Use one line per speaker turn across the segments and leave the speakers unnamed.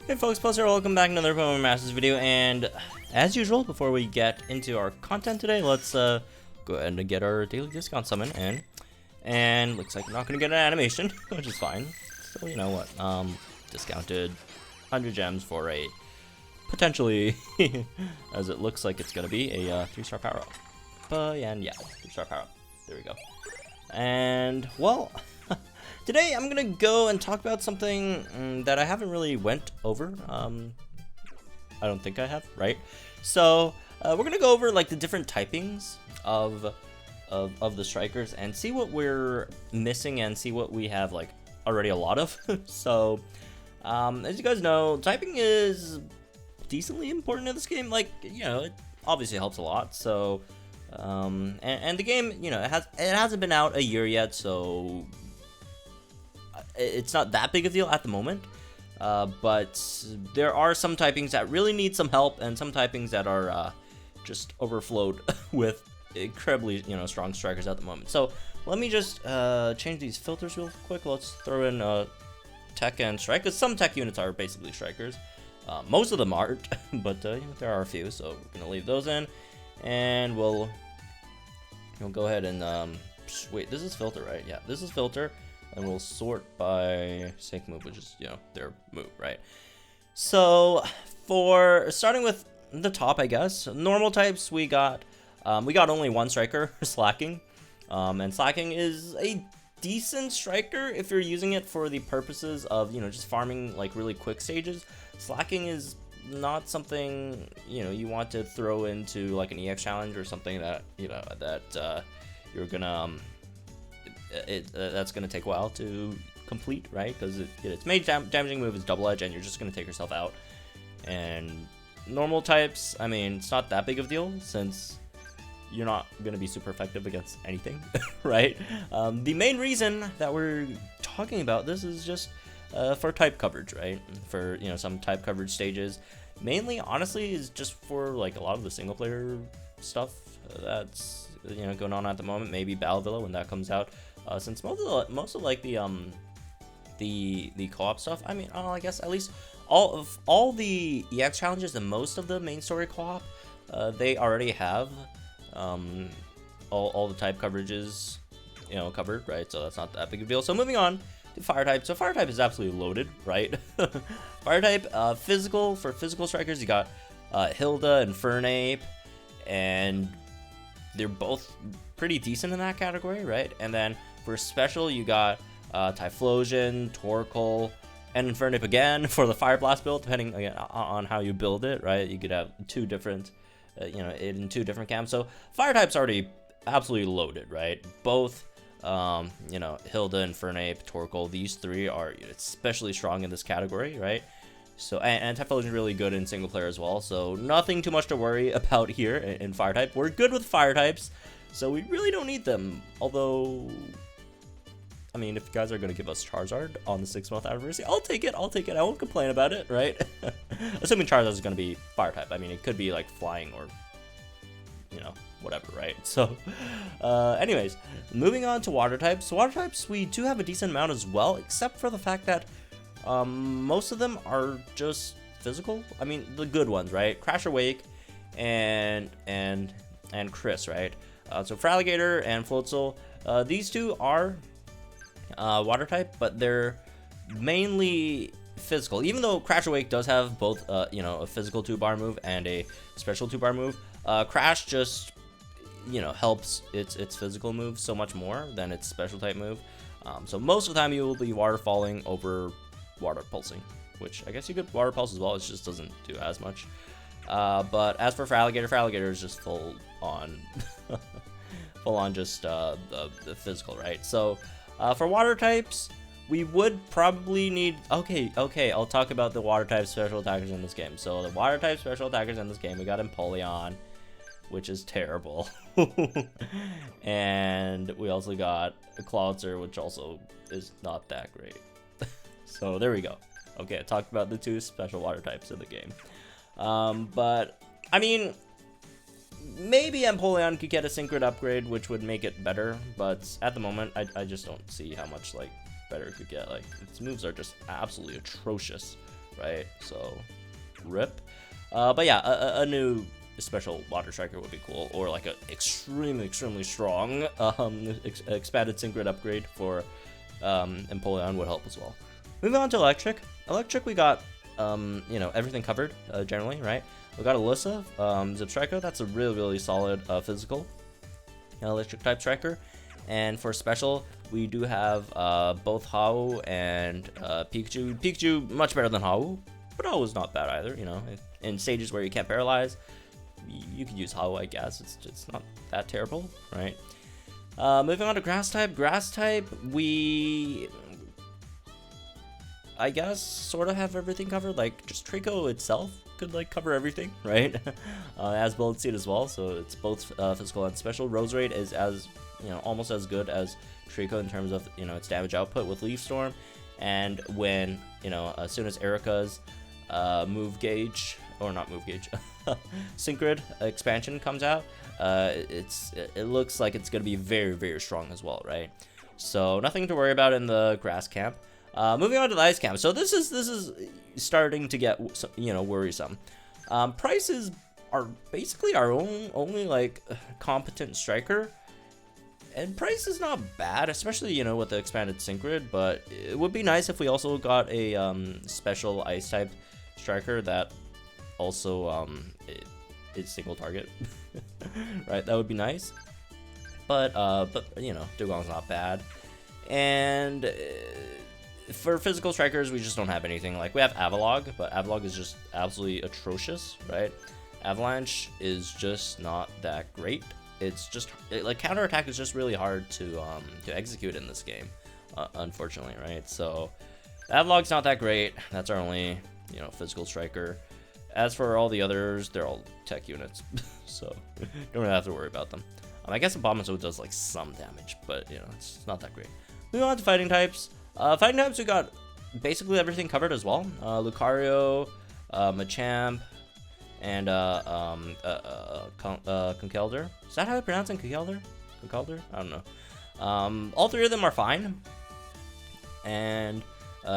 Hey folks, Poster, welcome back to another Pokemon Masters video, and as usual, before we get into our content today, let's go ahead and get our daily discount summon in. And looks like we're not gonna get an animation, which is fine. So you know what, discounted 100 gems for a potentially, as it looks like it's gonna be, a 3-star power up. And yeah, 3-star power up. There we go. And well, today I'm gonna go and talk about something that I haven't really went over. I don't think I have, right? So we're gonna go over like the different typings of the strikers and see what we're missing and see what we have like already a lot of. So as you guys know, typing is decently important in this game. Like, you know, it obviously helps a lot. So and the game, you know, it hasn't been out a year yet, so it's not that big of a deal at the moment, but there are some typings that really need some help, and some typings that are just overflowed with incredibly, you know, strong strikers at the moment. So let me just change these filters real quick. Let's throw in tech and strike, because some tech units are basically strikers. Most of them aren't, but you know, there are a few, so we're gonna leave those in, and we'll go ahead and wait. This is filter, right? Yeah, this is filter. And we'll sort by sync move, which is, you know, their move, right? So for starting with the top, I guess, normal types, we got only one striker, Slacking, and Slacking is a decent striker if you're using it for the purposes of, you know, just farming like really quick stages. Slacking is not something, you know, you want to throw into like an EX challenge or something that, you know, that you're gonna that's going to take a while to complete, right? Because its main damaging move is double edge, and you're just going to take yourself out. And normal types, I mean, it's not that big of a deal since you're not going to be super effective against anything, right? The main reason that we're talking about this is just for type coverage, right? For, you know, some type coverage stages. Mainly, honestly, is just for like a lot of the single player stuff that's, you know, going on at the moment. Maybe Battle Villa when that comes out. Since most of like the co-op stuff, I mean, I guess at least all the EX challenges and most of the main story co-op, they already have all the type coverages, you know, covered, right? So that's not that big of a deal. So moving on to fire type. So fire type is absolutely loaded, right? Fire type, physical, for physical strikers, you got Hilda and Fernape, and they're both pretty decent in that category, right? And then for special, you got Typhlosion, Torkoal, and Infernape again for the Fire Blast build, depending again on how you build it, right? You could have two different, you know, in two different camps. So Fire type's already absolutely loaded, right? Both, you know, Hilda, Infernape, Torkoal, these three are especially strong in this category, right? So and Typhlosion is really good in single player as well. So nothing too much to worry about here in Fire type. We're good with Fire types, so we really don't need them. Although, I mean, if you guys are going to give us Charizard on the 6-month anniversary, I'll take it. I won't complain about it, right? Assuming Charizard is going to be Fire type. I mean, it could be like flying or, you know, whatever, right? So, anyways, moving on to water types. So water types, we do have a decent amount as well, except for the fact that most of them are just physical. I mean, the good ones, right? Crash Awake and Chris, right? So for Alligator and Floatzel, these two are water type, but they're mainly physical. Even though Crash Awake does have both, you know, a physical 2-bar move and a special 2-bar move, Crash just, you know, helps its physical move so much more than its special type move. So most of the time you will be water falling over water pulsing, which I guess you could water pulse as well. It just doesn't do as much. But as for Alligator is just full on just the physical, right? So for water types, we would probably need, okay, I'll talk about the water type special attackers in this game. So the water type special attackers in this game, we got Empoleon, which is terrible. And we also got a Clawitzer, which also is not that great. So there we go. Okay, I talked about the two special water types in the game. But I mean, maybe Empoleon could get a Synchro upgrade, which would make it better, but at the moment, I just don't see how much like better it could get. Like, its moves are just absolutely atrocious right? So, rip. But yeah, a new special water striker would be cool, or like a extremely strong expanded synchro upgrade for Empoleon would help as well. Moving on to electric. Electric, we got you know, everything covered generally, right? We got Alyssa, Zipstriker. That's a really solid physical electric type striker. And for special, we do have both Hau and Pikachu. Pikachu much better than Hau, but Hau is not bad either. You know, in stages where you can't paralyze, you could use Hau, I guess. It's not that terrible, right? Moving on to grass type. Grass type, we, I guess, sort of have everything covered. Like, just Trico itself could like cover everything, right? As Bullet Seed as well, so it's both physical and special. Roserade is, as you know, almost as good as Trico in terms of, you know, its damage output with Leaf Storm. And when, you know, as soon as Erica's move gauge, or not move gauge, Synchrid expansion comes out, it looks like it's gonna be very strong as well, right? So nothing to worry about in the grass camp. Moving on to the ice camp. So this is starting to get, you know, worrisome. Prices are basically our only like competent striker, and Price is not bad, especially, you know, with the expanded Synchrid. But it would be nice if we also got a special ice type striker that also is single target, right? That would be nice. But you know, Dugong's not bad, and for physical strikers, we just don't have anything. Like, we have Avalog, but Avalog is just absolutely atrocious, right? Avalanche is just not that great. It's just like counterattack is just really hard to execute in this game, unfortunately, right? So Avalog's not that great. That's our only, you know, physical striker. As for all the others, they're all tech units, so don't really have to worry about them. I guess Abomasnow does like some damage, but you know, it's not that great. Moving on to fighting types. Fighting types, we got basically everything covered as well. Lucario, Machamp, and Conkeldurr. Is that how you pronounce it? Conkeldurr? Conkeldurr? I don't know. All three of them are fine. And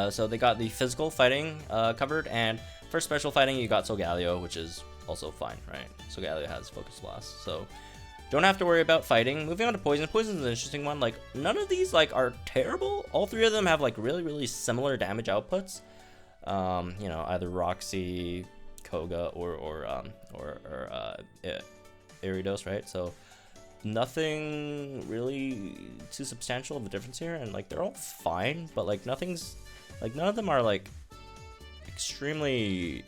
so they got the physical fighting covered, and for special fighting, you got Solgaleo, which is also fine, right? Solgaleo has Focus Blast, so don't have to worry about fighting. Moving on to Poison. Poison's an interesting one. Like, none of these like are terrible. All three of them have like really similar damage outputs. You know, either Roxy, Koga, or Aridos, right? So nothing really too substantial of a difference here, and like they're all fine, but like nothing's like, none of them are like extremely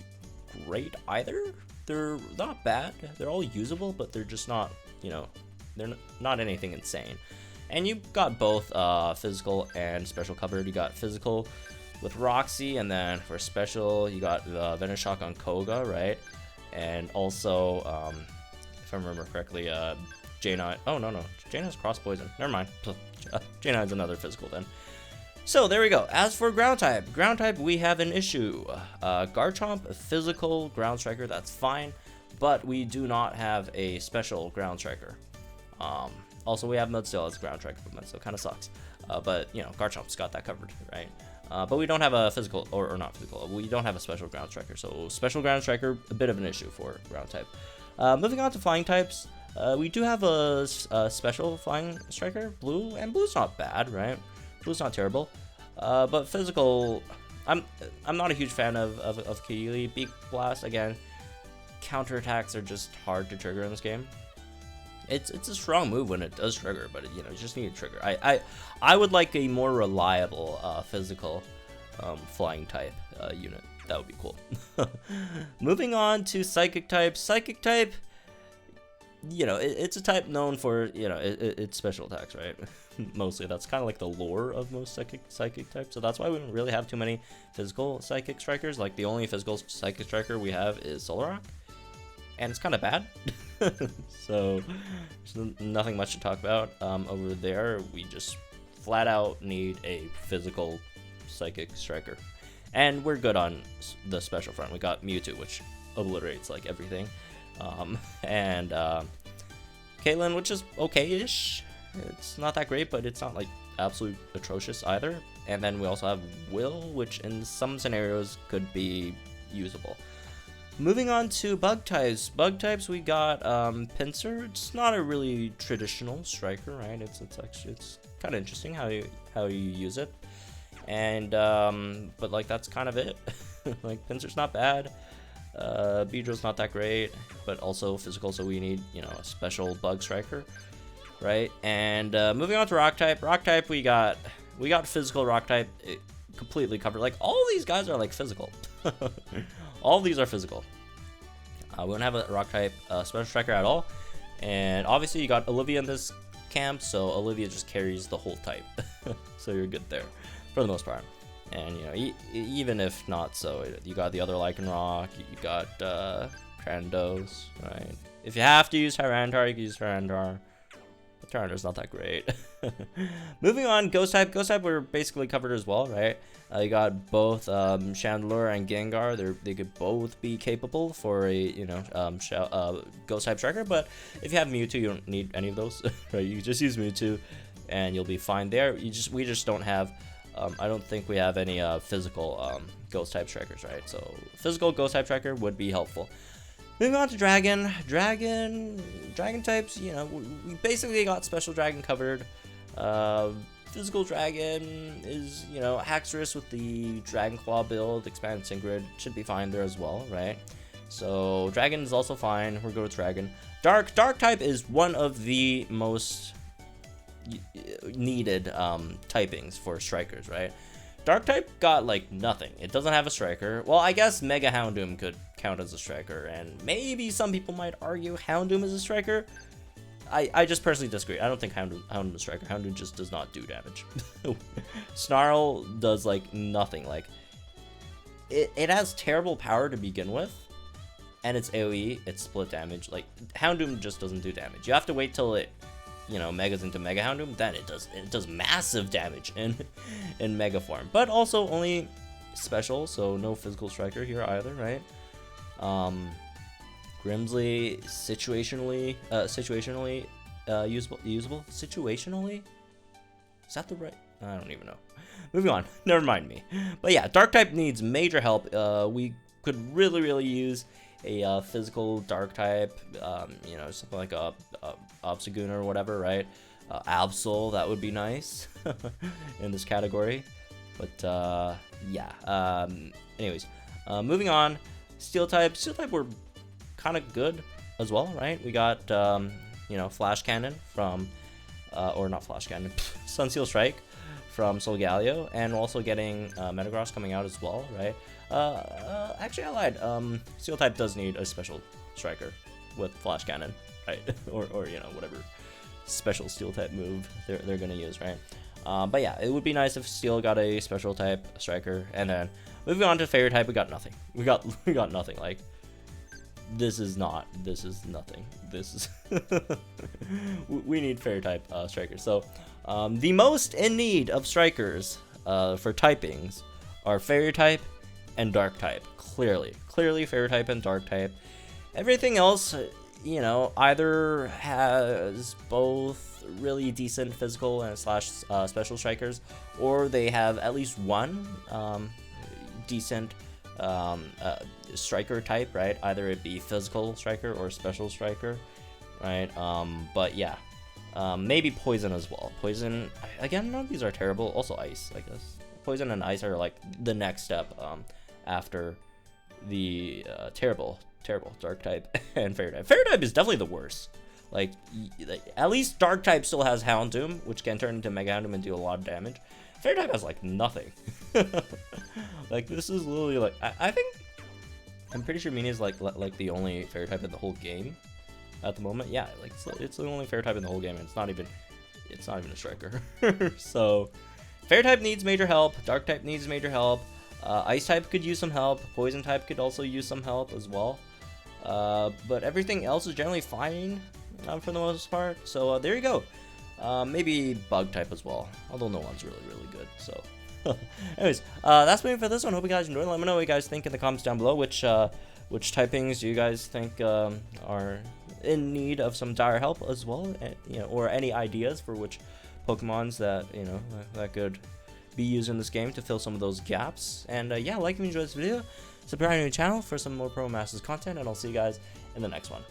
great either. They're not bad. They're all usable, but they're just not, you know, they're not anything insane. And you got both physical and special covered. You got physical with Roxy, and then for special, you got the Venoshock on Koga, right? And also, if I remember correctly, J9. Oh, no. J9's cross poison. Never mind. J9's another physical then. So there we go. As for ground type, we have an issue. Garchomp, a physical ground striker, that's fine, but we do not have a special ground striker. Also, we have Mudsteel as ground striker, but Mudsteel kind of sucks. But you know, Garchomp's got that covered, right? But we don't have a physical, or not physical. We don't have a special ground striker. So special ground striker, a bit of an issue for ground type. Moving on to flying types, we do have a special flying striker, Blue, and Blue's not bad, right? Blue's not terrible, but physical, I'm not a huge fan of Keely. Beak Blast, again, counterattacks are just hard to trigger in this game. It's a strong move when it does trigger, but you know, you just need a trigger. I would like a more reliable physical flying type unit. That would be cool. Moving on to psychic type. Psychic type, you know, it's a type known for, you know, it's special attacks, right? Mostly that's kind of like the lore of most psychic types, so that's why we don't really have too many physical psychic strikers. Like, the only physical psychic striker we have is Solrock, and it's kind of bad. So there's nothing much to talk about over there. We just flat out need a physical psychic striker, and we're good on the special front. We got Mewtwo, which obliterates like everything, and Caitlyn, which is okay-ish. It's not that great, but it's not like absolute atrocious either. And then we also have Will, which in some scenarios could be usable. Moving on to bug types. Bug types, we got Pincer. It's not a really traditional striker, right? It's kind of interesting how you use it. And but like that's kind of it. Like Pincer's not bad. Beedrill's not that great, but also physical, so we need, you know, a special bug striker, right? And moving on to rock type. Rock type, we got physical rock type completely covered. Like all these guys are like physical. All of these are physical. We don't have a rock type special striker at all. And obviously you got Olivia in this camp, so Olivia just carries the whole type. So you're good there for the most part. And you know, even if not so, you got the other Lycanroc, you got Trandos, right? If you have to use Tyranitar, you can use Tyranitar. But Tyrantar's not that great. Moving on, Ghost type. Ghost type we're basically covered as well, right? You got both Chandelure and Gengar. They could both be capable for a, you know, Ghost type striker. But if you have Mewtwo, you don't need any of those, right? You just use Mewtwo, and you'll be fine there. We just don't have. I don't think we have any physical Ghost type strikers, right? So physical Ghost type striker would be helpful. Moving on to Dragon types, you know, we basically got Special Dragon covered. Physical Dragon is, you know, Haxorus with the Dragon Claw build, Expanded Syngrid should be fine there as well, right? So Dragon is also fine. We're good with Dragon. Dark type is one of the most needed typings for strikers, right? Dark type got like nothing. It doesn't have a striker. Well, I guess Mega Houndoom could count as a striker, and maybe some people might argue Houndoom is a striker. I just personally disagree. I don't think Houndoom is a striker. Houndoom just does not do damage. Snarl does like nothing. Like it has terrible power to begin with, and it's AoE, it's split damage. Like Houndoom just doesn't do damage. You have to wait till it, you know, megas into Mega Houndoom, then it does massive damage in Mega form. But also only special, so no physical striker here either, right? Grimsley situationally usable. Situationally? Is that the right? I don't even know. Moving on. Never mind me. But yeah, Dark type needs major help. We could really use a physical Dark type, you know, something like a Obstagoon or whatever, right? Absol, that would be nice in this category. But yeah. Anyways, moving on. Steel type we're kind of good as well, right? We got you know, Flash Cannon from or not Flash Cannon, Sunsteel Strike from Solgaleo, and also getting Metagross coming out as well, right? Actually I lied. Steel type does need a special striker with Flash Cannon, right? or you know, whatever special Steel type move they're gonna use, right? But yeah, it would be nice if Steel got a special type striker. And then moving on to Fairy type, we got nothing. We got nothing. Like this is nothing. This is we need Fairy type strikers. So the most in need of strikers for typings are Fairy type and Dark type. Clearly Fairy type and Dark type. Everything else, you know, either has both really decent physical and slash special strikers, or they have at least one decent striker type, right? Either it be physical striker or special striker, right? But yeah, maybe poison as well. Poison, again, none of these are terrible. Also ice, I guess. Poison and ice are like the next step after the terrible Dark type and Fairy type. Fairy type is definitely the worst. Like at least Dark type still has Houndoom, which can turn into Mega Houndoom and do a lot of damage. Fairy type has like nothing. Like this is literally like I think I'm pretty sure Mina is like the only Fairy type in the whole game at the moment. Yeah, like it's the only Fairy type in the whole game, and it's not even a striker. So Fairy type needs major help. Dark type needs major help. Ice type could use some help. Poison type could also use some help as well. But everything else is generally fine for the most part. So there you go. Maybe bug type as well, although no one's really good. So anyways, that's me for this one. Hope you guys enjoyed. Let me know what you guys think in the comments down below. Which typings do you guys think are in need of some dire help as well, and, you know, or any ideas for which Pokemons that, you know, that could be used in this game to fill some of those gaps. And yeah, like if you enjoyed this video, subscribe to the channel for some more Promo Masters content, and I'll see you guys in the next one.